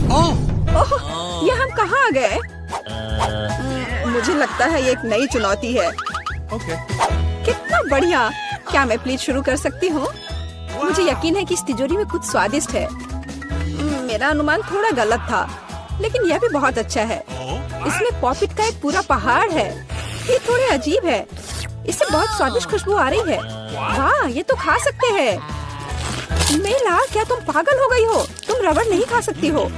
ओह, ये हम कहाँ आ गए? मुझे लगता है ये एक नई चुनौती है। कितना बढ़िया! क्या मैं प्लीज शुरू कर सकती हूँ? मुझे यकीन है कि इस तिजोरी में कुछ स्वादिष्ट है। मेरा अनुमान थोड़ा गलत था, लेकिन यह भी बहुत अच्छा है। इसमें पॉपिट का एक पूरा पहाड़ है। ये थोड़े अजीब है। इससे बहुत स्वादिष्ट खुशबू आ रही है। वाह, ये तो खा सकते हैं। मेला, क्या तुम पागल हो गई हो? तुम रबड़ नहीं खा सकती हो।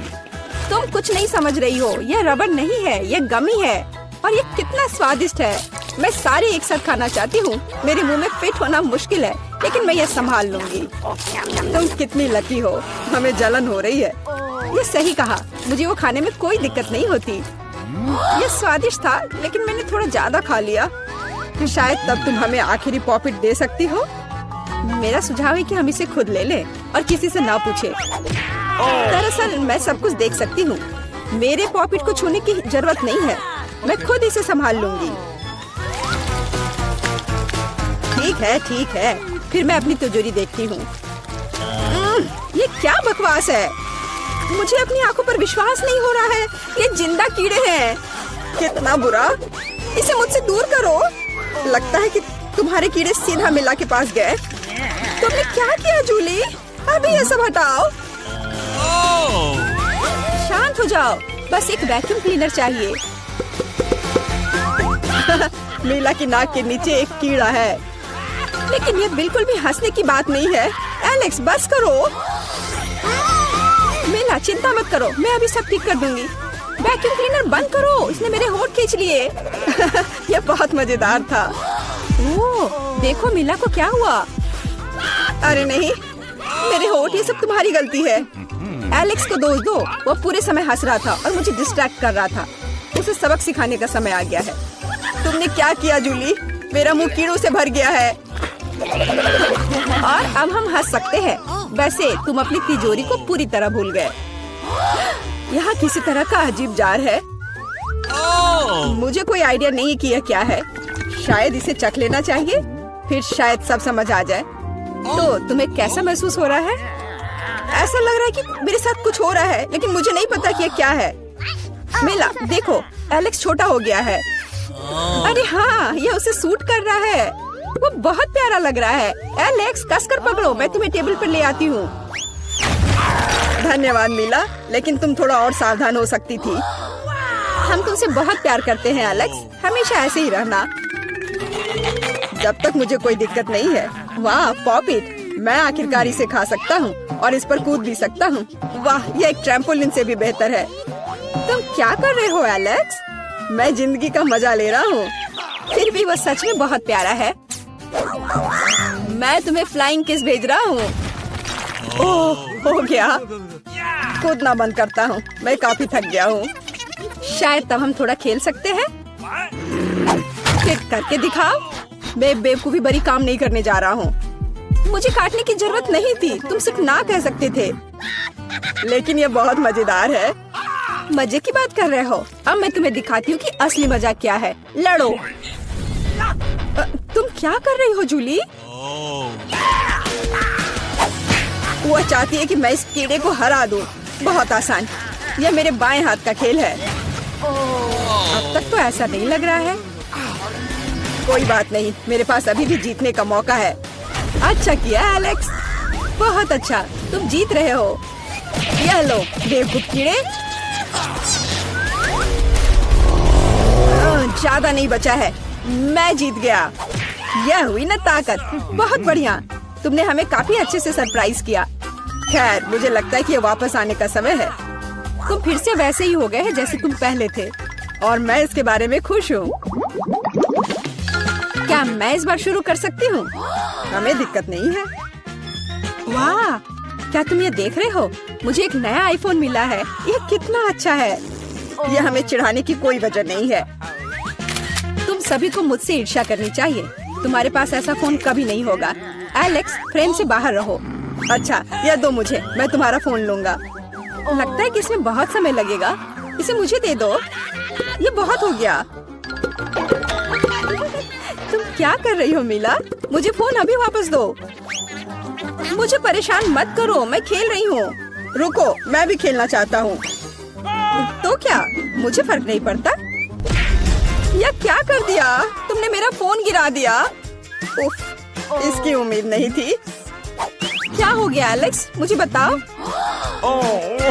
तुम कुछ नहीं समझ रही हो। यह रबड़ नहीं है, यह गमी है। और ये कितना स्वादिष्ट है। मैं सारे एक साथ खाना चाहती हूँ। मेरे मुंह में फिट होना मुश्किल है, लेकिन मैं ये संभाल लूंगी। तुम कितनी लकी हो। हमें जलन हो रही है। ये सही कहा। मुझे वो खाने में कोई दिक्कत नहीं होती। ये स्वादिष्ट था, लेकिन मैंने थोड़ा ज्यादा खा लिया। शायद तब तुम हमें आखिरी पॉपिट दे सकती हो। मेरा सुझाव है कि हम इसे खुद ले लें और किसी से ना पूछे। दरअसल मैं सब कुछ देख सकती हूँ। मेरे पॉपिट को छूने की जरूरत नहीं है। मैं खुद इसे संभाल लूंगी। ठीक है। फिर मैं अपनी तिजोरी देखती हूँ। ये क्या बकवास है? मुझे अपनी आंखों पर विश्वास नहीं हो रहा है। ये जिंदा कीड़े हैं। कितना बुरा! इसे मुझसे दूर करो। लगता है कि तुम्हारे कीड़े सीधा मिला के पास गए। तुमने क्या किया जूली? अभी ये सब हटाओ। शांत हो जाओ। बस एक वैक्यूम क्लीनर चाहिए। मीला की नाक के नीचे एक कीड़ा है। लेकिन ये बिल्कुल भी हंसने की बात नहीं है। एलेक्स, बस करो। मीला, चिंता मत करो, मैं अभी सब ठीक कर दूंगी। वैक्यूम क्लीनर बंद करो, इसने मेरे होंठ खींच लिए। ये बहुत मजेदार था। ओह, देखो मीला को क्या हुआ। अरे नहीं, मेरे होंठ, ये सब तुम्हारी गलती है। एलेक्स को दोष दो। वो पूरे समय हंस रहा था और मुझे डिस्ट्रैक्ट कर रहा था। उसे सबक सिखाने का समय आ गया है। तुमने क्या किया जूली? मेरा मुंह कीड़ों से भर गया है। और अब हम हंस सकते हैं। वैसे तुम अपनी तिजोरी को पूरी तरह भूल गए। यहाँ किसी तरह का अजीब जार है। मुझे कोई आइडिया नहीं कि यह क्या है। शायद इसे चख लेना चाहिए, फिर शायद सब समझ आ जाए। तो तुम्हें कैसा महसूस हो रहा है? ऐसा लग रहा है कि मेरे साथ कुछ हो रहा है, लेकिन मुझे नहीं पता कि यह क्या है। मिला, देखो, एलेक्स छोटा हो गया है। अरे हाँ, ये उसे सूट कर रहा है। वो बहुत प्यारा लग रहा है। एलेक्स, कसकर पकड़ो, मैं तुम्हें टेबल पर ले आती हूँ। धन्यवाद मीला, लेकिन तुम थोड़ा और सावधान हो सकती थी। हम तुमसे बहुत प्यार करते हैं एलेक्स, हमेशा ऐसे ही रहना। जब तक मुझे कोई दिक्कत नहीं है। वाह, पॉपिट! मैं आखिरकार इसे खा सकता हूँ और इस पर कूद भी सकता हूँ। वाह, ये एक ट्रैम्पोलिन से भी बेहतर है। तुम क्या कर रहे हो एलेक्स? मैं जिंदगी का मजा ले रहा हूँ। फिर भी वो सच में बहुत प्यारा है। मैं तुम्हें फ्लाइंग किस भेज रहा हूँ। ओह, हो गया। कूदना बंद करता हूँ, मैं काफी थक गया हूँ। शायद तब हम थोड़ा खेल सकते हैं। फिर करके दिखाओ। मैं बेवकूफी भरी काम नहीं करने जा रहा हूँ। मुझे काटने की जरूरत नहीं थी, तुम सिर्फ ना कह सकते थे। लेकिन ये बहुत मजेदार है। मजे की बात कर रहे हो? अब मैं तुम्हें दिखाती हूँ कि असली मजा क्या है। लड़ो। तुम क्या कर रही हो जूली? वो चाहती है कि मैं इस कीड़े को हरा दूं। बहुत आसान। यह मेरे बाएं हाथ का खेल है। अब तक तो ऐसा नहीं लग रहा है। कोई बात नहीं, मेरे पास अभी भी जीतने का मौका है। अच्छा किया एलेक्स, बहुत अच्छा, तुम जीत रहे हो। यह लो बेवकूफ कीड़े। ज्यादा नहीं बचा है, मैं जीत गया। यह हुई ना ताकत। बहुत बढ़िया, तुमने हमें काफी अच्छे से सरप्राइज किया। खैर, मुझे लगता है कि ये वापस आने का समय है। तुम फिर से वैसे ही हो गए हैं जैसे तुम पहले थे, और मैं इसके बारे में खुश हूँ। क्या मैं इस बार शुरू कर सकती हूँ? हमें दिक्कत नहीं है। वाह, क्या तुम ये देख रहे हो? मुझे एक नया आईफोन मिला है। यह कितना अच्छा है। यह हमें चिढ़ाने की कोई वजह नहीं है। तुम सभी को मुझसे ईर्ष्या करनी चाहिए। तुम्हारे पास ऐसा फोन कभी नहीं होगा। एलेक्स, फ्रेम से बाहर रहो। अच्छा, यह दो मुझे, मैं तुम्हारा फोन लूंगा। लगता है कि इसमें बहुत समय लगेगा। इसे मुझे दे दो। ये बहुत हो गया। तुम क्या कर रही हो मीला? मुझे फोन अभी वापस दो। मुझे परेशान मत करो, मैं खेल रही हूँ। रुको, मैं भी खेलना चाहता हूँ। तो क्या मुझे फर्क नहीं पड़ता? या क्या कर दिया तुमने? मेरा फोन गिरा दिया। उफ, इसकी उम्मीद नहीं थी। क्या हो गया एलेक्स, मुझे बताओ।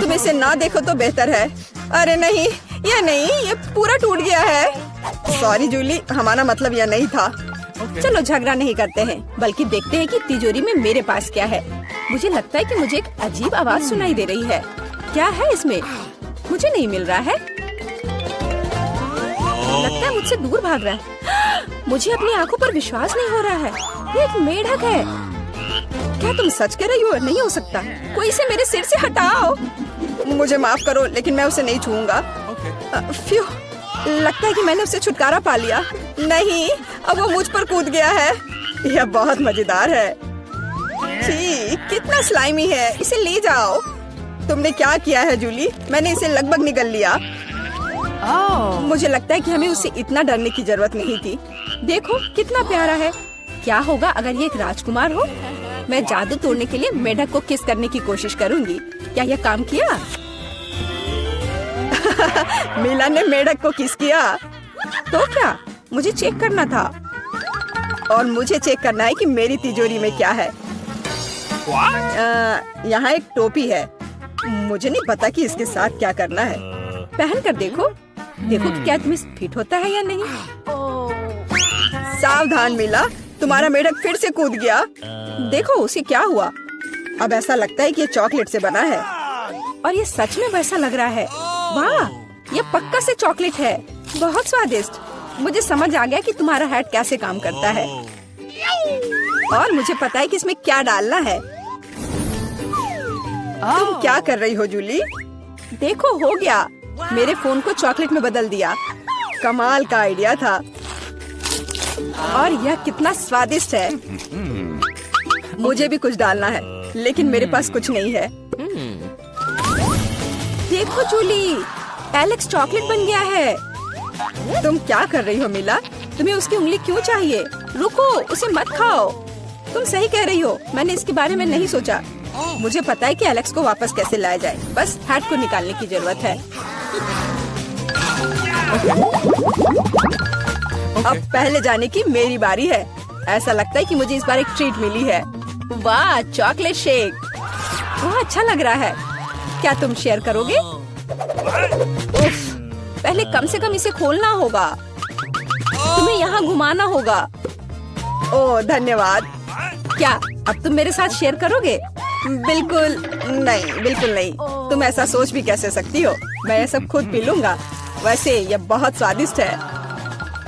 तुम इसे ना देखो तो बेहतर है। अरे नहीं, ये पूरा टूट गया है। सॉरी जूली, हमारा मतलब यह नहीं था। चलो झगड़ा नहीं करते हैं, बल्कि देखते हैं कि तिजोरी में मेरे पास क्या है। मुझे लगता है कि मुझे एक अजीब आवाज सुनाई दे रही है। क्या है इसमें? मुझे नहीं मिल रहा है। लगता है मुझसे दूर भाग रहा है। मुझे अपनी आंखों पर विश्वास नहीं हो रहा है। ये एक मेढक है। क्या तुम सच कह रही हो? नहीं हो सकता। कोई इसे मेरे सिर से हटाओ। मुझे माफ करो, लेकिन मैं उसे नहीं छूऊंगा। फ्यू, लगता है कि मैंने उसे छुटकारा पा लिया। नहीं, अब वो मुझ पर कूद गया है। यह बहुत मजेदार है। छी, कितना स्लाइमी है। इसे ले जाओ। तुमने क्या किया है जूली? मैंने इसे लगभग निगल लिया। मुझे लगता है कि हमें उससे इतना डरने की जरूरत नहीं थी। देखो कितना प्यारा है। क्या होगा अगर ये एक राजकुमार हो? मैं जादू तोड़ने के लिए मेढक को किस करने की कोशिश करूंगी। क्या यह काम किया? मीला ने मेढक को किस किया। तो क्या मुझे चेक करना था, और मुझे चेक करना है कि मेरी तिजोरी में क्या है। यहाँ एक टोपी है। मुझे नहीं पता कि इसके साथ क्या करना है। पहन कर देखो कि क्या तुम्हें फिट होता है या नहीं। सावधान मीला, तुम्हारा मेढक फिर से कूद गया। देखो उसे क्या हुआ। अब ऐसा लगता है कि ये चॉकलेट से बना है, और ये सच में वैसा लग रहा है। वाह, ये पक्का से चॉकलेट है। बहुत स्वादिष्ट। मुझे समझ आ गया कि तुम्हारा हैट कैसे काम करता है, और मुझे पता है कि इसमें क्या डालना है। तुम क्या कर रही हो जूली? देखो हो गया। मेरे फोन को चॉकलेट में बदल दिया। कमाल का आइडिया था। और यह कितना स्वादिष्ट है। मुझे भी कुछ डालना है, लेकिन मेरे पास कुछ नहीं है। देखो जूली, एलेक्स चॉकलेट बन गया है। तुम क्या कर रही हो मीला? तुम्हें उसकी उंगली क्यों चाहिए? रुको, उसे मत खाओ। तुम सही कह रही हो, मैंने इसके बारे में नहीं सोचा। मुझे पता है कि एलेक्स को वापस कैसे लाया जाए। बस हैट को निकालने की जरूरत है। अब पहले जाने की मेरी बारी है। ऐसा लगता है कि मुझे इस बार एक ट्रीट मिली है। वाह, चॉकलेट शेक। वह अच्छा लग रहा है। क्या तुम शेयर करोगे? उफ, पहले कम से कम इसे खोलना होगा। तुम्हें यहाँ घुमाना होगा। ओह धन्यवाद। क्या अब तुम मेरे साथ शेयर करोगे? बिल्कुल नहीं। तुम ऐसा सोच भी कैसे सकती हो? मैं ये सब खुद पी लूंगा। वैसे यह बहुत स्वादिष्ट है।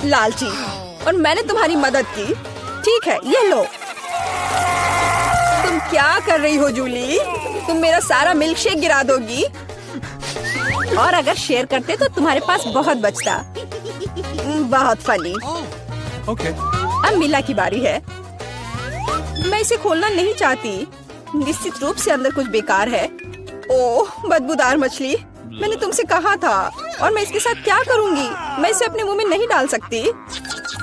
लालची, और मैंने तुम्हारी मदद की। ठीक है, ये लो। तुम क्या कर रही हो जूली? तुम मेरा सारा मिल्क शेक गिरा दोगी। और अगर शेयर करते तो तुम्हारे पास बहुत बचता। बहुत फनी। अब मीला की बारी है। मैं इसे खोलना नहीं चाहती। निश्चित रूप से अंदर कुछ बेकार है। ओह, बदबूदार मछली। मैंने तुमसे कहा था। और मैं इसके साथ क्या करूंगी? मैं इसे अपने मुंह में नहीं डाल सकती।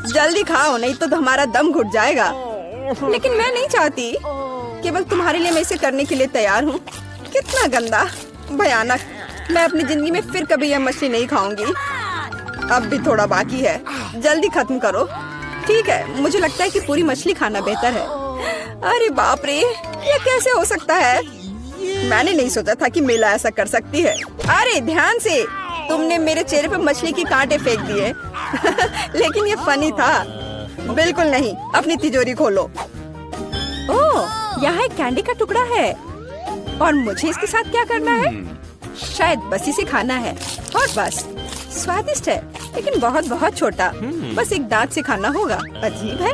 जल्दी खाओ, नहीं तो हमारा दम घुट जाएगा। लेकिन मैं नहीं चाहती। केवल तुम्हारे लिए मैं इसे करने के लिए तैयार हूँ। कितना गंदा, भयानक। मैं अपनी जिंदगी में फिर कभी यह मछली नहीं खाऊंगी। अब भी थोड़ा बाकी है। जल्दी खत्म करो। ठीक है, मुझे लगता है कि पूरी मछली खाना बेहतर है। अरे बाप रे, ये कैसे हो सकता है? मैंने नहीं सोचा था कि मीला ऐसा कर सकती है। अरे ध्यान से, तुमने मेरे चेहरे पर मछली के कांटे फेंक दिए। लेकिन ये फनी था। बिल्कुल नहीं। अपनी तिजोरी खोलो। ओह, यहाँ एक कैंडी का टुकड़ा है। और मुझे इसके साथ क्या करना है? शायद बस इसे खाना है। और बस। स्वादिष्ट है, लेकिन बहुत बहुत छोटा। बस एक दांत से खाना होगा। अजीब है।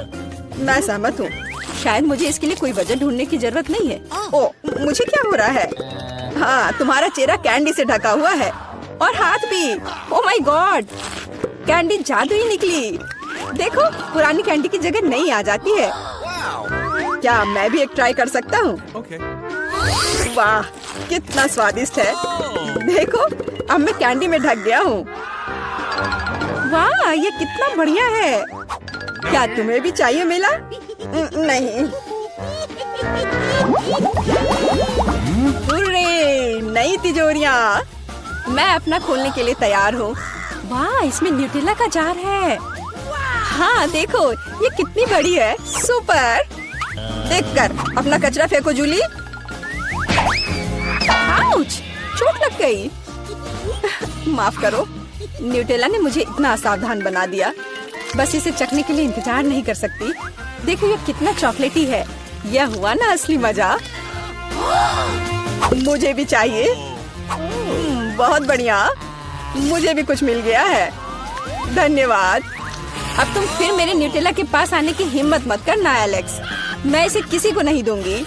मैं सहमत हूँ। शायद मुझे इसके लिए कोई वजह ढूंढने की जरूरत नहीं है। ओह, मुझे क्या हो रहा है? हाँ, तुम्हारा चेहरा कैंडी से ढका हुआ है, और हाथ भी। ओह माय गॉड, कैंडी जादू ही निकली। देखो, पुरानी कैंडी की जगह नई आ जाती है। क्या मैं भी एक ट्राई कर सकता हूँ? वाह, कितना स्वादिष्ट है। देखो, अब मैं कैंडी में ढक गया हूँ। वाह, ये कितना बढ़िया है। क्या तुम्हें भी चाहिए मीला? नहीं। हुर्रे, नई तिजोरियां। मैं अपना खोलने के लिए तैयार हूँ। वाह, इसमें न्यूटेला का जार है। हाँ देखो, ये कितनी बड़ी है। सुपर। देखकर अपना कचरा फेंको जूली। आउच, चोट लग गई। माफ करो, न्यूटेला ने मुझे इतना असावधान बना दिया। बस इसे चखने के लिए इंतजार नहीं कर सकती। देखो ये कितना चॉकलेटी है। यह हुआ ना असली मजा। मुझे भी चाहिए। बहुत बढ़िया, मुझे भी कुछ मिल गया है। धन्यवाद। अब तुम फिर मेरे न्यूटेला के पास आने की हिम्मत मत करना एलेक्स। मैं इसे किसी को नहीं दूंगी।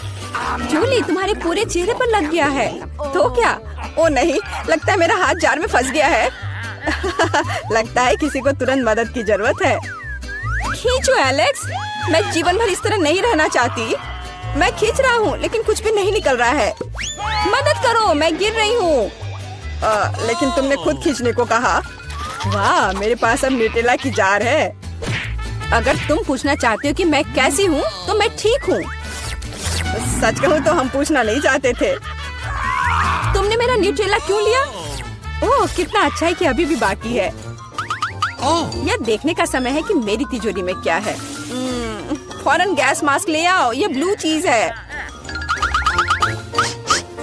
जूली, तुम्हारे पूरे चेहरे पर लग गया है। तो क्या? ओ नहीं, लगता है मेरा हाथ जार में फंस गया है। लगता है किसी को तुरंत मदद की जरूरत है। खींचो एलेक्स, मैं जीवन भर इस तरह नहीं रहना चाहती। मैं खींच रहा हूँ लेकिन कुछ भी नहीं निकल रहा है। मदद करो, मैं गिर रही हूँ। लेकिन तुमने खुद खींचने को कहा। वाह, मेरे पास अब न्यूटेला की जार है। अगर तुम पूछना चाहते हो कि मैं कैसी हूँ तो मैं ठीक हूँ। सच कहूँ तो हम पूछना नहीं चाहते थे। तुमने मेरा न्यूटेला क्यों लिया? ओह, कितना अच्छा है कि अभी भी बाकी है। यह देखने का समय है कि मेरी तिजोरी में क्या है। फौरन गैस मास्क ले आओ, ये ब्लू चीज है।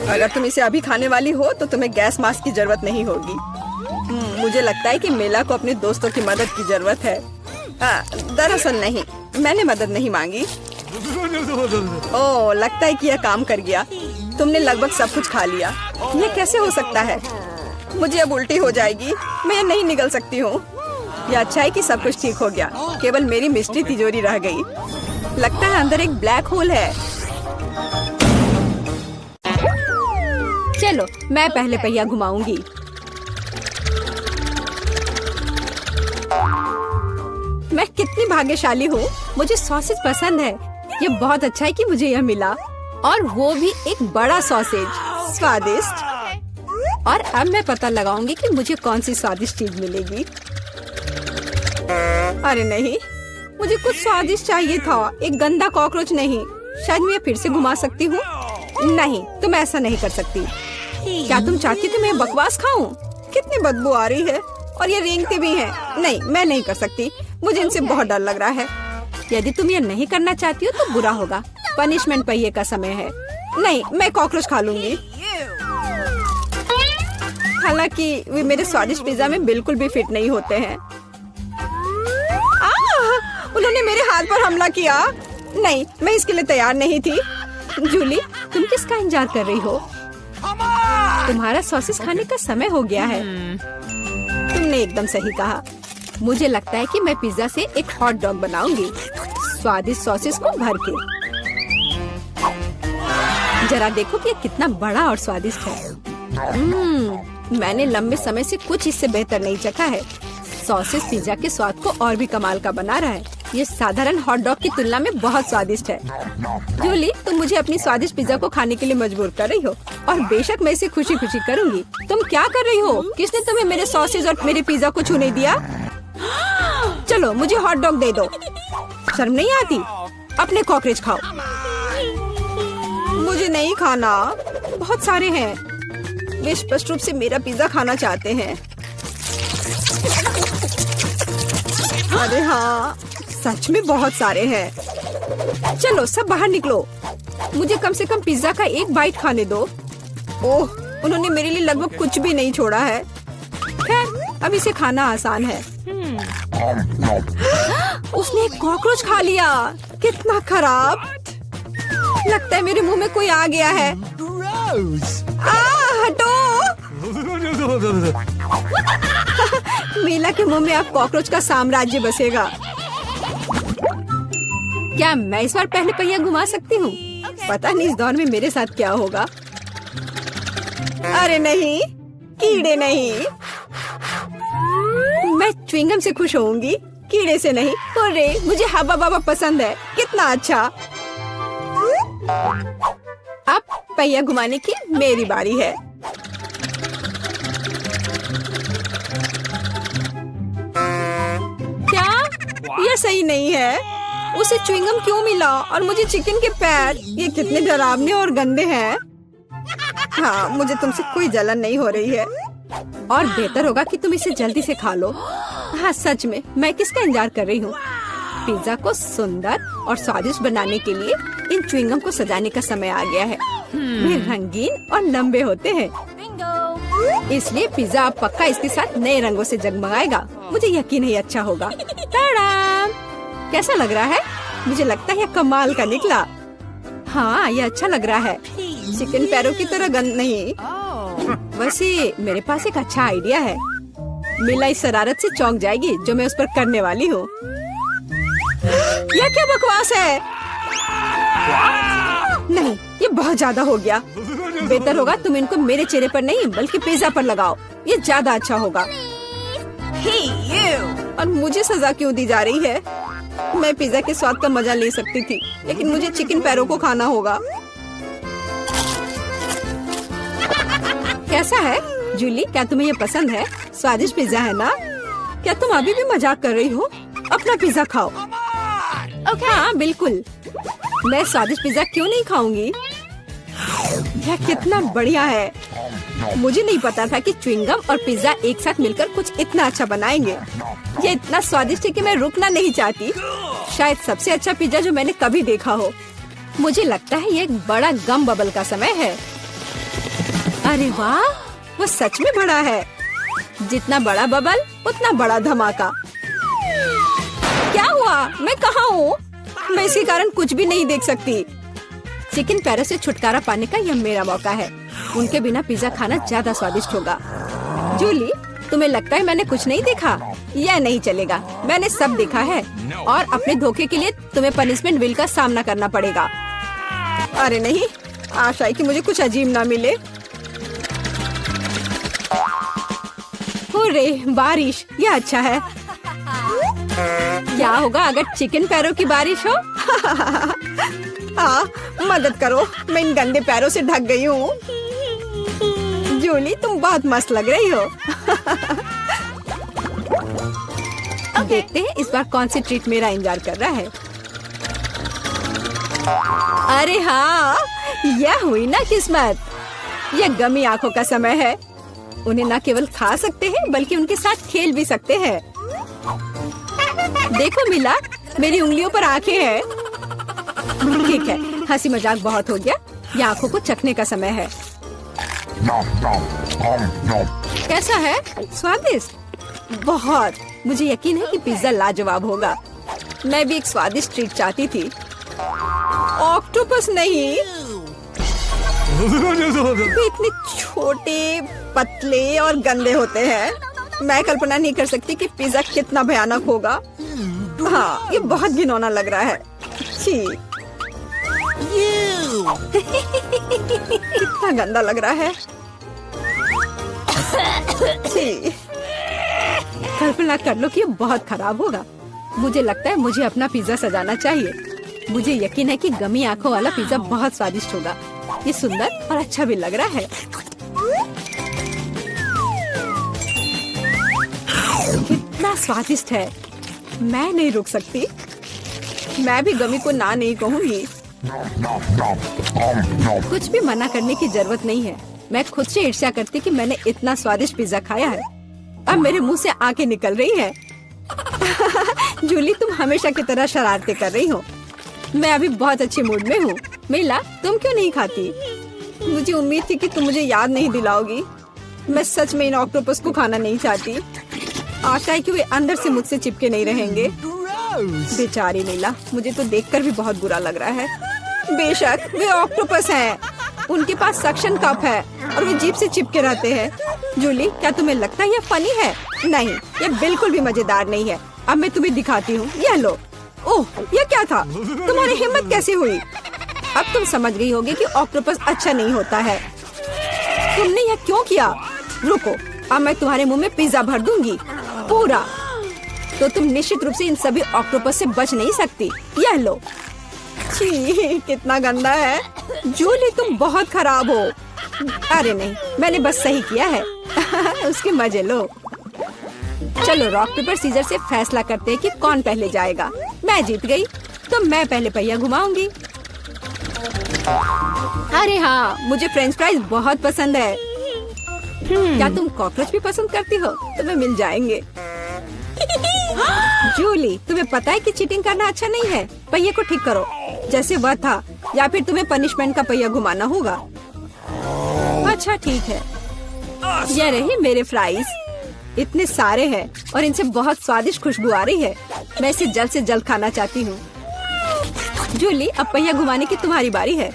अगर तुम इसे अभी खाने वाली हो तो तुम्हें गैस मास्क की जरूरत नहीं होगी। मुझे लगता है कि मेला को अपने दोस्तों की मदद की जरूरत है। दरअसल नहीं, मैंने मदद नहीं मांगी। ओह, लगता है कि यह काम कर गया। तुमने लगभग सब कुछ खा लिया। यह कैसे हो सकता है? मुझे अब उल्टी हो जाएगी। मैं नहीं निकल सकती हूँ। यह अच्छा है कि सब कुछ ठीक हो गया। केवल मेरी मिस्ट्री तिजोरी रह गई। लगता है अंदर एक ब्लैक होल है। चलो, मैं पहले पहिया घुमाऊंगी। मैं कितनी भाग्यशाली हूँ। मुझे सॉसेज पसंद है। ये बहुत अच्छा है कि मुझे यह मिला, और वो भी एक बड़ा सॉसेज। स्वादिष्ट। और अब मैं पता लगाऊंगी कि मुझे कौन सी स्वादिष्ट चीज मिलेगी। अरे नहीं, मुझे कुछ स्वादिष्ट चाहिए था, एक गंदा कॉकरोच नहीं। शायद मैं फिर से घुमा सकती हूँ। नहीं, तुम ऐसा नहीं कर सकती। क्या तुम चाहती हो मैं बकवास खाऊं? कितनी बदबू आ रही है, और ये रेंगते भी हैं। नहीं, मैं नहीं कर सकती। मुझे इनसे बहुत डर लग रहा है। यदि तुम ये नहीं करना चाहती हो तो बुरा होगा। पनिशमेंट पहिए का समय है। नहीं, मैं कॉकरोच खा लूंगी। हालांकि वे मेरे स्वादिष्ट पिज्जा में बिल्कुल भी फिट नहीं होते हैं। उन्होंने मेरे हाथ पर हमला किया। नहीं, मैं इसके लिए तैयार नहीं थी। जूली, तुम किसका इंतजार कर रही हो? तुम्हारा सॉसेस खाने का समय हो गया है। तुमने एकदम सही कहा। मुझे लगता है कि मैं पिज्जा से एक हॉट डॉग बनाऊंगी, स्वादिष्ट सॉसेस को भर के। जरा देखो कि ये कितना बड़ा और स्वादिष्ट है। मैंने लंबे समय से कुछ इससे बेहतर नहीं चखा है। सॉसेस पिज्जा के स्वाद को और भी कमाल का बना रहा है। ये साधारण हॉट डॉग की तुलना में बहुत स्वादिष्ट है। जूली, तुम मुझे अपनी स्वादिष्ट पिज्जा को खाने के लिए मजबूर कर रही हो, और बेशक मैं इसे खुशी खुशी करूंगी। तुम क्या कर रही हो? किसने तुम्हें मेरे सॉसेज और मेरे पिज्जा को छूने दिया? चलो, मुझे हॉट डॉग दे दो। शर्म नहीं आती? अपने कॉकरोच खाओ। मुझे नहीं खाना, बहुत सारे हैं। वे स्पष्ट रूप से मेरा पिज्जा खाना चाहते हैं। अरे हाँ, सच में बहुत सारे हैं। चलो, सब बाहर निकलो। मुझे कम से कम पिज्जा का एक बाइट खाने दो। ओह, उन्होंने मेरे लिए लगभग कुछ भी नहीं छोड़ा है। खैर, अब इसे खाना आसान है। उसने एक कॉकरोच खा लिया। कितना खराब। लगता है मेरे मुंह में कोई आ गया है। हटो। मीला के मुंह में अब कॉकरोच का साम्राज्य बसेगा। क्या मैं इस बार पहले पहिया घुमा सकती हूँ? पता नहीं इस दौर में मेरे साथ क्या होगा। अरे नहीं, कीड़े नहीं। मैं च्युइंगम से खुश होऊंगी, कीड़े से नहीं। अरे, मुझे हब्बा बाबा पसंद है। कितना अच्छा। अब पहिया घुमाने की मेरी बारी है। क्या यह सही नहीं है? उसे च्युइंगम क्यों मिला और मुझे चिकन के पैर? ये कितने डरावने और गंदे हैं। हाँ, मुझे तुमसे कोई जलन नहीं हो रही है और बेहतर होगा कि तुम इसे जल्दी से खा लो। हाँ सच में, मैं किसका इंतजार कर रही हूँ। पिज्जा को सुंदर और स्वादिष्ट बनाने के लिए इन च्युइंगम को सजाने का समय आ गया है। वे रंगीन और लंबे होते हैं, इसलिए पिज्जा अब पक्का इसके साथ नए रंगों से जगमगाएगा। मुझे यकीन है अच्छा होगा। टाडाम! कैसा लग रहा है? मुझे लगता है कमाल का निकला। हाँ, ये अच्छा लग रहा है। चिकन पैरों की तरह गंद नहीं। वैसे मेरे पास एक अच्छा आइडिया है। मिला इस शरारत से चौंक जाएगी जो मैं उस पर करने वाली हूँ। यह क्या बकवास है? नहीं, ये बहुत ज्यादा हो गया। बेहतर होगा तुम इनको मेरे चेहरे पर नहीं बल्कि पिज्जा पर लगाओ, ये ज्यादा अच्छा होगा। और मुझे सजा क्यों दी जा रही है? मैं पिज्जा के स्वाद का मजा ले सकती थी, लेकिन मुझे चिकन पैरों को खाना होगा। कैसा है जूली, क्या तुम्हें ये पसंद है? स्वादिष्ट पिज्जा है ना? क्या तुम अभी भी मजाक कर रही हो? अपना पिज्जा खाओ। हाँ बिल्कुल, मैं स्वादिष्ट पिज्जा क्यों नहीं खाऊंगी? यह कितना बढ़िया है। मुझे नहीं पता था कि च्युइंगम और पिज्जा एक साथ मिलकर कुछ इतना अच्छा बनाएंगे। ये इतना स्वादिष्ट है कि मैं रुकना नहीं चाहती। शायद सबसे अच्छा पिज्जा जो मैंने कभी देखा हो। मुझे लगता है ये एक बड़ा गम बबल का समय है। अरे वाह, वो सच में बड़ा है। जितना बड़ा बबल उतना बड़ा धमाका। क्या हुआ? मैं कहाँ हूँ? मैं इसके कारण कुछ भी नहीं देख सकती। चिकन पैरों से छुटकारा पाने का यह मेरा मौका है। उनके बिना पिज्जा खाना ज्यादा स्वादिष्ट होगा। जूली, तुम्हें लगता है मैंने कुछ नहीं देखा? यह नहीं चलेगा, मैंने सब देखा है और अपने धोखे के लिए तुम्हें पनिशमेंट बिल का सामना करना पड़ेगा। अरे नहीं, आशा है कि मुझे कुछ अजीब ना मिले। हुर्रे, बारिश, यह अच्छा है। क्या होगा अगर चिकन पैरों की बारिश हो? हाँ, मदद करो, मैं इन गंदे पैरों से ढक गई हूँ। जूली, तुम बहुत मस्त लग रही हो। देखते हैं इस बार कौन सी ट्रीट मेरा इंतजार कर रहा है। अरे हाँ, यह हुई ना किस्मत। यह गमी आंखों का समय है। उन्हें न केवल खा सकते हैं बल्कि उनके साथ खेल भी सकते हैं। देखो मिला, मेरी उंगलियों पर आंखें हैं। ठीक है, हंसी मजाक बहुत हो गया। ये आंखों को चखने का समय है। कैसा है? स्वादिष्ट? बहुत। मुझे यकीन है कि पिज्जा लाजवाब होगा। मैं भी एक स्वादिष्ट ट्रीट चाहती थी। ऑक्टोपस नहीं। वे इतने छोटे, पतले और गंदे होते हैं। मैं कल्पना नहीं कर सकती कि पिज्जा कितना भयानक होगा। हाँ, ये बहुत घिनौना लग रहा है। छी। कितना गंदा लग रहा है। छी। कल्पना कर लो कि ये बहुत खराब होगा। मुझे लगता है मुझे अपना पिज्जा सजाना चाहिए। मुझे यकीन है कि गमी आंखों वाला पिज्जा बहुत स्वादिष्ट होगा। ये सुंदर और अच्छा भी लग रहा है। कितना स्वादिष्ट है। मैं नहीं रुक सकती। मैं भी गमी को ना नहीं कहूँगी। कुछ भी मना करने की जरूरत नहीं है। मैं खुद से ईर्ष्या करती कि मैंने इतना स्वादिष्ट पिज्जा खाया है। अब मेरे मुंह से आंखें निकल रही है। जूली, तुम हमेशा की तरह शरारतें कर रही हो। मैं अभी बहुत अच्छे मूड में हूँ। मिला, तुम क्यों नहीं खाती? मुझे उम्मीद थी कि तुम मुझे याद नहीं दिलाओगी। मैं सच में इन ऑक्टोपस को खाना नहीं चाहती। आशा है कि वे अंदर से मुझसे चिपके नहीं रहेंगे। बेचारी नीला, मुझे तो देखकर भी बहुत बुरा लग रहा है। बेशक वे ऑक्टोपस हैं। उनके पास सक्शन कप है और वे जीभ से चिपके रहते हैं। जूली, क्या तुम्हें लगता है यह फनी है? नहीं, यह बिल्कुल भी मजेदार नहीं है। अब मैं तुम्हें दिखाती हूँ। यह लो। ओह, यह क्या था? तुम्हारी हिम्मत कैसे हुई? अब तुम समझ गई होगी कि ऑक्टोपस अच्छा नहीं होता है। तुमने यह क्यों किया? रुको, अब मैं तुम्हारे मुंह में पिज्जा भर दूंगी, पूरा। तो तुम निश्चित रूप से इन सभी ऑक्टोपस से बच नहीं सकती। यह लो। छी, कितना गंदा है। जूली, तुम बहुत खराब हो। अरे नहीं, मैंने बस सही किया है। उसके मजे लो। चलो रॉक पेपर सीजर से फैसला करते हैं कि कौन पहले जाएगा। मैं जीत गई, तो मैं पहले पहिया घुमाऊंगी। अरे हाँ, मुझे फ्रेंच फ्राइज बहुत पसंद है। क्या तुम कॉकरोच भी पसंद करती हो? तुम्हें मिल जाएंगे। जूली, तुम्हें पता है कि चीटिंग करना अच्छा नहीं है। पहिए को ठीक करो जैसे वह था, या फिर तुम्हें पनिशमेंट का पहिया घुमाना होगा। अच्छा ठीक है। ये रही मेरे फ्राइज। इतने सारे हैं और इनसे बहुत स्वादिष्ट खुशबू आ रही है। मैं इसे जल्द से जल्द खाना चाहती हूँ। जूली, अब पहिया घुमाने की तुम्हारी बारी है।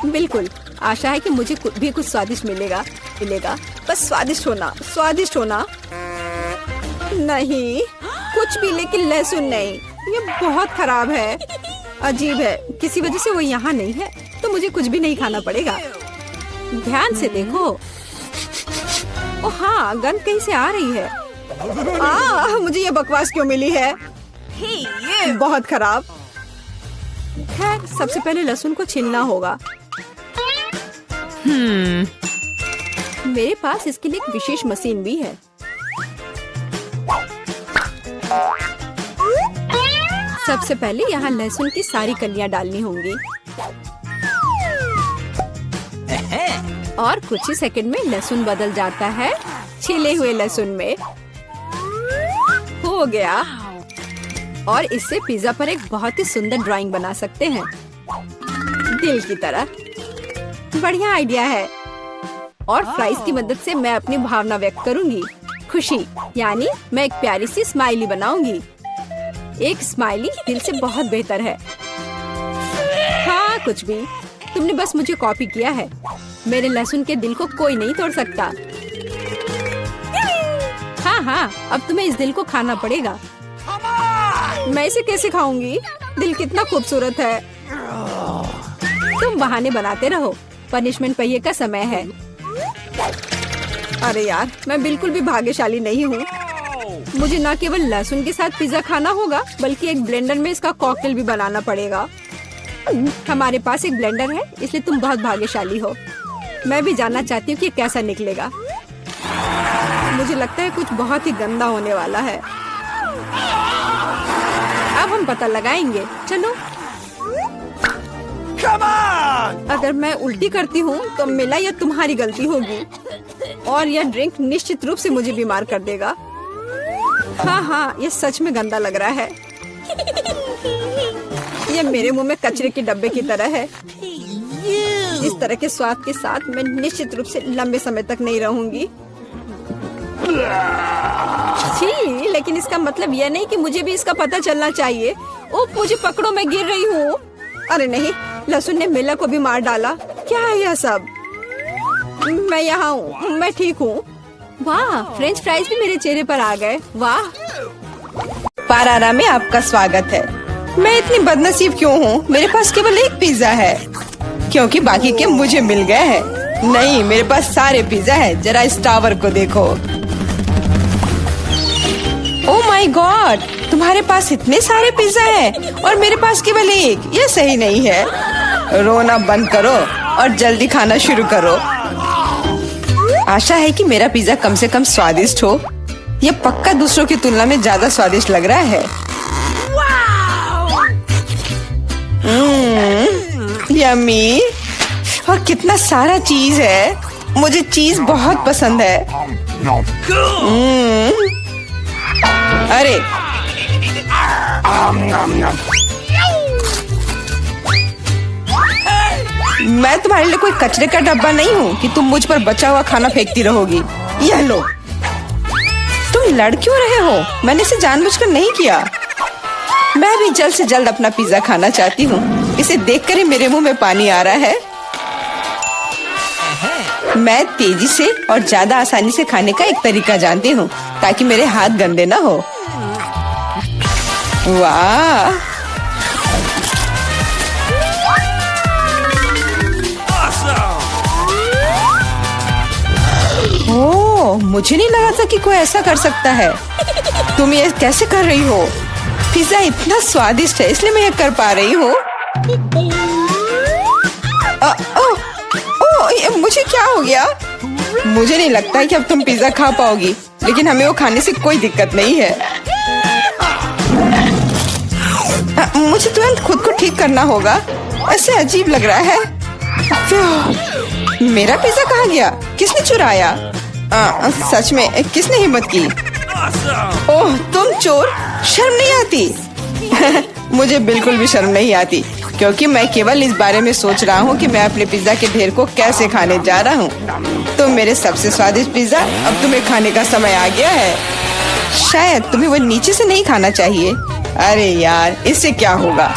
बिल्कुल, आशा है कि मुझे भी कुछ स्वादिष्ट मिलेगा। बस स्वादिष्ट होना। नहीं, कुछ भी, लेकिन लहसुन नहीं। ये बहुत खराब है। अजीब है, किसी वजह से वो यहाँ नहीं है, तो मुझे कुछ भी नहीं खाना पड़ेगा। ध्यान से देखो। ओ हाँ, गंध कहीं से आ रही है। मुझे ये बकवास क्यों मिली है? बहुत खराब। खैर, सबसे पहले लहसुन को छीलना होगा। मेरे पास इसके लिए एक विशेष मशीन भी है। सबसे पहले यहाँ लहसुन की सारी कलियां डालनी होंगी और कुछ ही सेकंड में लहसुन बदल जाता है छिले हुए लहसुन में। हो गया। और इससे पिज्जा पर एक बहुत ही सुंदर ड्राइंग बना सकते हैं, दिल की तरह। बढ़िया आइडिया है। और फ्राइज की मदद से मैं अपनी भावना व्यक्त करूंगी। खुशी, यानी मैं एक प्यारी सी स्माइली बनाऊंगी। एक स्माइली दिल से बहुत बेहतर है। हाँ, कुछ भी, तुमने बस मुझे कॉपी किया है। मेरे लहसुन के दिल को कोई नहीं तोड़ सकता। हाँ, अब तुम्हें इस दिल को खाना पड़ेगा। मैं इसे कैसे खाऊंगी? दिल कितना खूबसूरत है। तुम बहाने बनाते रहो। पनिशमेंट पहिए का समय है। अरे यार, मैं बिल्कुल भी भाग्यशाली नहीं हूँ। मुझे न केवल लहसुन के साथ पिज्जा खाना होगा, बल्कि एक ब्लेंडर में इसका कॉकटेल भी बनाना पड़ेगा। हमारे पास एक ब्लेंडर है, इसलिए तुम बहुत भाग्यशाली हो। मैं भी जानना चाहती हूँ कि कैसा निकलेगा। मुझे लगता है कुछ बहुत ही गंदा होने वाला है। अब हम पता लगाएंगे। चलो। अगर मैं उल्टी करती हूँ तो मेरा या तुम्हारी गलती होगी, और यह ड्रिंक निश्चित रूप से मुझे बीमार कर देगा। हाँ, ये सच में गंदा लग रहा है। ये मेरे मुंह में कचरे के डब्बे की तरह है। इस तरह के स्वाद के साथ मैं निश्चित रूप से लंबे समय तक नहीं रहूंगी। छी, लेकिन इसका मतलब यह नहीं कि मुझे भी इसका पता चलना चाहिए। ओह, मुझे पकड़ो, मैं गिर रही हूँ। अरे नहीं, लहसुन ने मिला को भी मार डाला। क्या है यह सब? मैं यहाँ हूँ, मैं ठीक हूँ। वाह, फ्रेंच फ्राइज भी मेरे चेहरे पर आ गए। वाह। पारारा में आपका स्वागत है। मैं इतनी बदनसीब क्यों हूँ? मेरे पास केवल एक पिज्जा है, क्योंकि बाकी के मुझे मिल गए हैं। नहीं, मेरे पास सारे पिज्जा है। जरा इस टावर को देखो। ओह माय गॉड, तुम्हारे पास इतने सारे पिज्जा हैं और मेरे पास केवल एक। यह सही नहीं है। रोना बंद करो और जल्दी खाना शुरू करो। आशा है कि मेरा पिज्जा कम से कम स्वादिष्ट हो। यह पक्का दूसरों की तुलना में ज्यादा स्वादिष्ट लग रहा है। यम्मी। और कितना सारा चीज है। मुझे चीज बहुत पसंद है। अरे मैं तुम्हारे लिए कोई कचरे का डब्बा नहीं हूँ कि तुम मुझ पर बचा हुआ खाना फेंकती रहोगी। यह लो। तुम लड़ क्यों रहे हो? मैंने इसे जानबूझकर नहीं किया। मैं भी जल्द से जल्द अपना पिज्जा खाना चाहती हूँ। इसे देखकर ही मेरे मुंह में पानी आ रहा है। मैं तेजी से और ज्यादा आसानी से खाने का एक तरीका जानती हूँ, ताकि मेरे हाथ गंदे ना हो। वाह, ओह, मुझे नहीं लगा था कि कोई ऐसा कर सकता है। तुम ये कैसे कर रही हो? पिज्जा इतना स्वादिष्ट है, इसलिए मैं ये कर पा रही हूँ। मुझे क्या हो गया? मुझे नहीं लगता है कि अब तुम पिज्जा खा पाओगी, लेकिन हमें वो खाने से कोई दिक्कत नहीं है। मुझे तुरंत खुद को ठीक करना होगा। ऐसे अजीब लग रहा है। मेरा पिज्जा कहाँ गया? किसने चुराया? सच में किसने हिम्मत की? ओह तुम चोर, शर्म नहीं आती? मुझे बिल्कुल भी शर्म नहीं आती, क्योंकि मैं केवल इस बारे में सोच रहा हूँ कि मैं अपने पिज्जा के ढेर को कैसे खाने जा रहा हूँ। तो मेरे सबसे स्वादिष्ट पिज्जा, अब तुम्हें खाने का समय आ गया है। शायद तुम्हें वो नीचे से नहीं खाना चाहिए। अरे यार, इससे क्या होगा?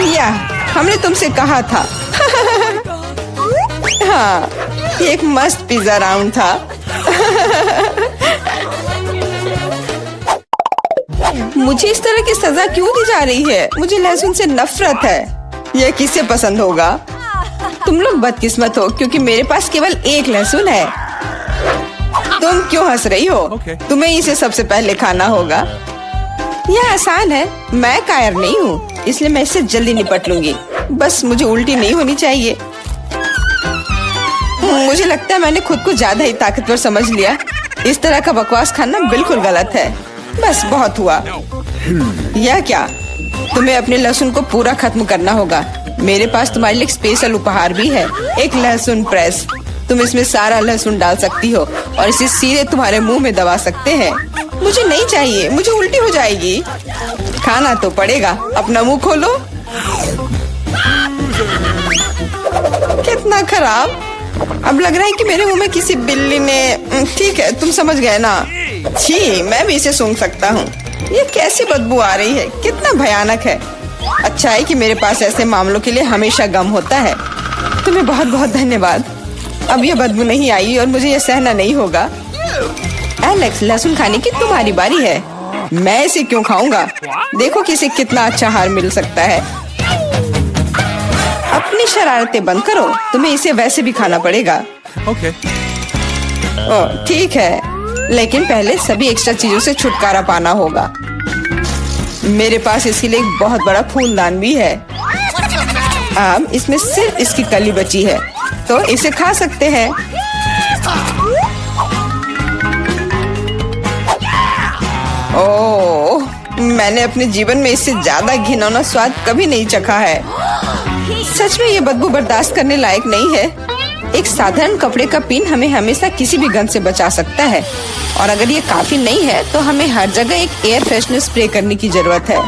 या हमने तुमसे कहा था। हाँ, ये एक मस्त पिज्जा राउंड था। मुझे इस तरह की सजा क्यों दी जा रही है? मुझे लहसुन से नफरत है। यह किसे पसंद होगा? तुम लोग बदकिस्मत हो, क्योंकि मेरे पास केवल एक लहसुन है। तुम क्यों हंस रही हो? तुम्हें इसे सबसे पहले खाना होगा। यह आसान है, मैं कायर नहीं हूँ, इसलिए मैं इससे जल्दी निपट लूंगी। बस मुझे उल्टी नहीं होनी चाहिए। मुझे लगता है मैंने खुद को ज्यादा ही ताकतवर समझ लिया। इस तरह का बकवास खाना बिल्कुल गलत है। बस बहुत हुआ। यह क्या? तुम्हें अपने लहसुन को पूरा खत्म करना होगा। मेरे पास तुम्हारे लिए एक स्पेशल उपहार भी है, एक लहसुन प्रेस। तुम इसमें सारा लहसुन डाल सकती हो और इसे सीधे तुम्हारे मुंह में दबा सकते हैं। मुझे नहीं चाहिए, मुझे उल्टी हो जाएगी। खाना तो पड़ेगा। अपना मुंह खोलो। कितना खराब। अब लग रहा है कि मेरे मुंह में किसी बिल्ली ने। ठीक है, तुम समझ गए ना? छी, मैं भी इसे सूंघ सकता हूँ। ये कैसी बदबू आ रही है? कितना भयानक है। अच्छा है कि मेरे पास ऐसे मामलों के लिए हमेशा गम होता है। तुम्हें बहुत बहुत धन्यवाद। अब ये बदबू नहीं आई और मुझे ये सहना नहीं होगा। एलेक्स, लहसुन खाने की तुम्हारी बारी है। मैं इसे क्यों खाऊंगा? देखो कि इसे कितना अच्छा आहार मिल सकता है। अपनी शरारतें बंद करो, तुम्हें इसे वैसे भी खाना पड़ेगा। ओह ठीक है, लेकिन पहले सभी एक्स्ट्रा चीजों से छुटकारा पाना होगा। मेरे पास इसके लिए एक बहुत बड़ा फूलदान भी है। अब इसमें सिर्फ इसकी कली बची है, तो इसे खा सकते हैं। ओह, मैंने अपने जीवन में इससे ज्यादा घिनौना स्वाद कभी नहीं चखा है। सच में ये बदबू बर्दाश्त करने लायक नहीं है। एक साधारण कपड़े का पिन हमें हमेशा किसी भी गंध से बचा सकता है, और अगर ये काफी नहीं है तो हमें हर जगह एक एयर फ्रेशनर स्प्रे करने की जरूरत है।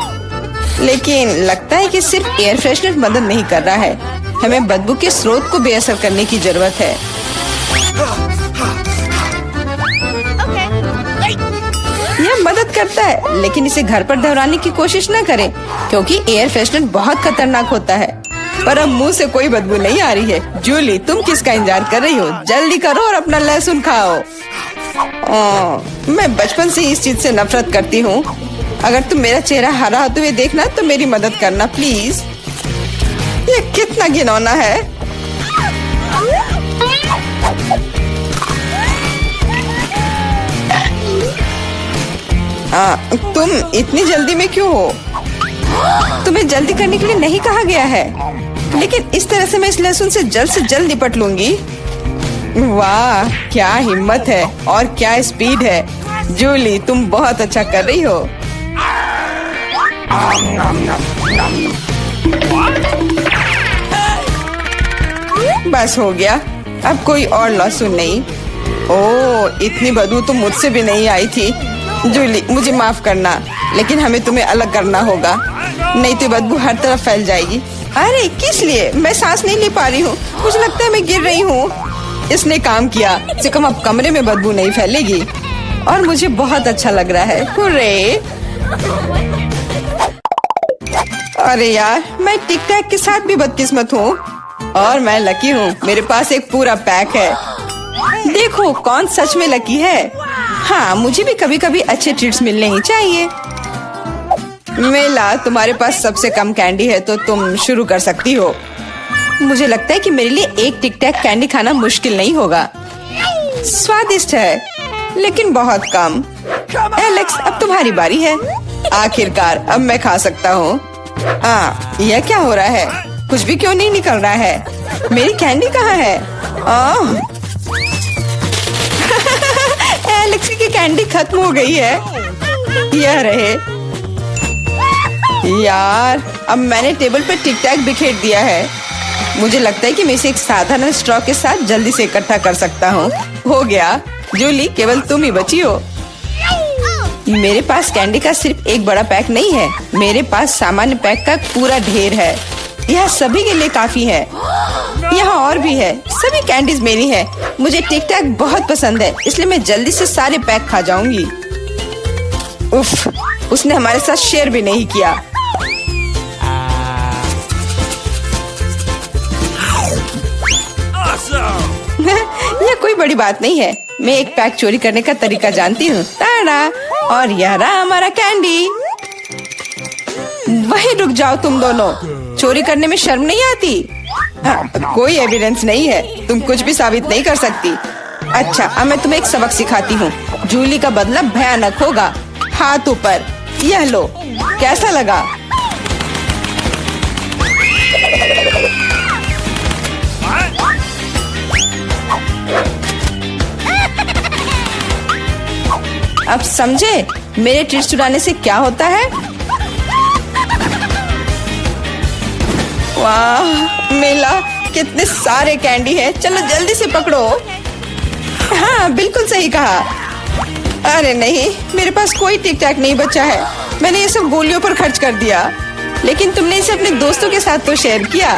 लेकिन लगता है कि सिर्फ एयर फ्रेशनर मदद नहीं कर रहा है, हमें बदबू के स्रोत को बेअसर करने की जरूरत है। यह मदद करता है, लेकिन इसे घर पर दोहराने की कोशिश न करें, क्योंकि एयर फ्रेशनर बहुत खतरनाक होता है। पर अब मुंह से कोई बदबू नहीं आ रही है। जूली, तुम किसका इंतजार कर रही हो? जल्दी करो और अपना लहसुन खाओ। मैं बचपन से इस चीज से नफरत करती हूँ। अगर तुम मेरा चेहरा हरा होते हुए देखना तो मेरी मदद करना प्लीज। ये कितना घिनौना है। तुम इतनी जल्दी में क्यों हो? तुम्हें जल्दी करने के लिए नहीं कहा गया है, लेकिन इस तरह से मैं इस लहसुन से जल्द निपट लूंगी। वाह, क्या हिम्मत है और क्या स्पीड है। जूली, तुम बहुत अच्छा कर रही हो। बस हो गया, अब कोई और लहसुन नहीं। ओह, इतनी बदबू तो मुझसे भी नहीं आई थी। जूली, मुझे माफ करना, लेकिन हमें तुम्हें अलग करना होगा, नहीं तो बदबू हर तरफ फैल जाएगी। अरे किस लिए? मैं सांस नहीं ले पा रही हूँ। मुझे लगता है मैं गिर रही हूँ। इसने काम किया। से कम अब कमरे में बदबू नहीं फैलेगी और मुझे बहुत अच्छा लग रहा है। हुर्रे! अरे यार, मैं टिक टैक के साथ भी बदकिस्मत हूँ और मैं लकी हूँ। मेरे पास एक पूरा पैक है। देखो कौन सच में लकी है। हाँ, मुझे भी कभी कभी अच्छे ट्रीट्स मिलने ही चाहिए। मेला, तुम्हारे पास सबसे कम कैंडी है तो तुम शुरू कर सकती हो। मुझे लगता है कि मेरे लिए एक टिक टैक कैंडी खाना मुश्किल नहीं होगा। स्वादिष्ट है, लेकिन बहुत कम। एलेक्स, अब तुम्हारी बारी है। आखिरकार अब मैं खा सकता हूँ। यह क्या हो रहा है? कुछ भी क्यों नहीं निकल रहा है? मेरी कैंडी कहाँ है? एलेक्स की कैंडी खत्म हो गई है। यह रहे। यार, अब मैंने टेबल पे टिक टैक बिखेर दिया है। मुझे लगता है कि मैं इसे एक साधारण स्ट्रॉ के साथ जल्दी से इकट्ठा कर सकता हूँ। हो गया। जूली, केवल तुम ही बची हो। मेरे पास कैंडी का सिर्फ एक बड़ा पैक नहीं है, मेरे पास सामान्य पैक का पूरा ढेर है। यह सभी के लिए काफी है। यहाँ और भी है। सभी कैंडीज मेरी है। मुझे टिक टैक बहुत पसंद है, इसलिए मैं जल्दी से सारे पैक खा जाऊंगी। उफ, उसने हमारे साथ शेयर भी नहीं किया। यह कोई बड़ी बात नहीं है। मैं एक पैक चोरी करने का तरीका जानती हूँ। ताड़ा, और यह रहा हमारा कैंडी। वहीं रुक जाओ तुम दोनों। चोरी करने में शर्म नहीं आती? कोई एविडेंस नहीं है, तुम कुछ भी साबित नहीं कर सकती। अच्छा, अब मैं तुम्हें एक सबक सिखाती हूँ। जूली का बदला भयानक होगा। हाथ ऊपर। यह लो, कैसा लगा? अब समझे मेरे ट्रीट्स चुराने से क्या होता है? वाह, मिला। कितने सारे कैंडी है। चलो जल्दी से पकड़ो। हाँ, बिल्कुल सही कहा। अरे नहीं, मेरे पास कोई टिक टैक नहीं बचा है। मैंने ये सब गोलियों पर खर्च कर दिया। लेकिन तुमने इसे अपने दोस्तों के साथ तो शेयर किया।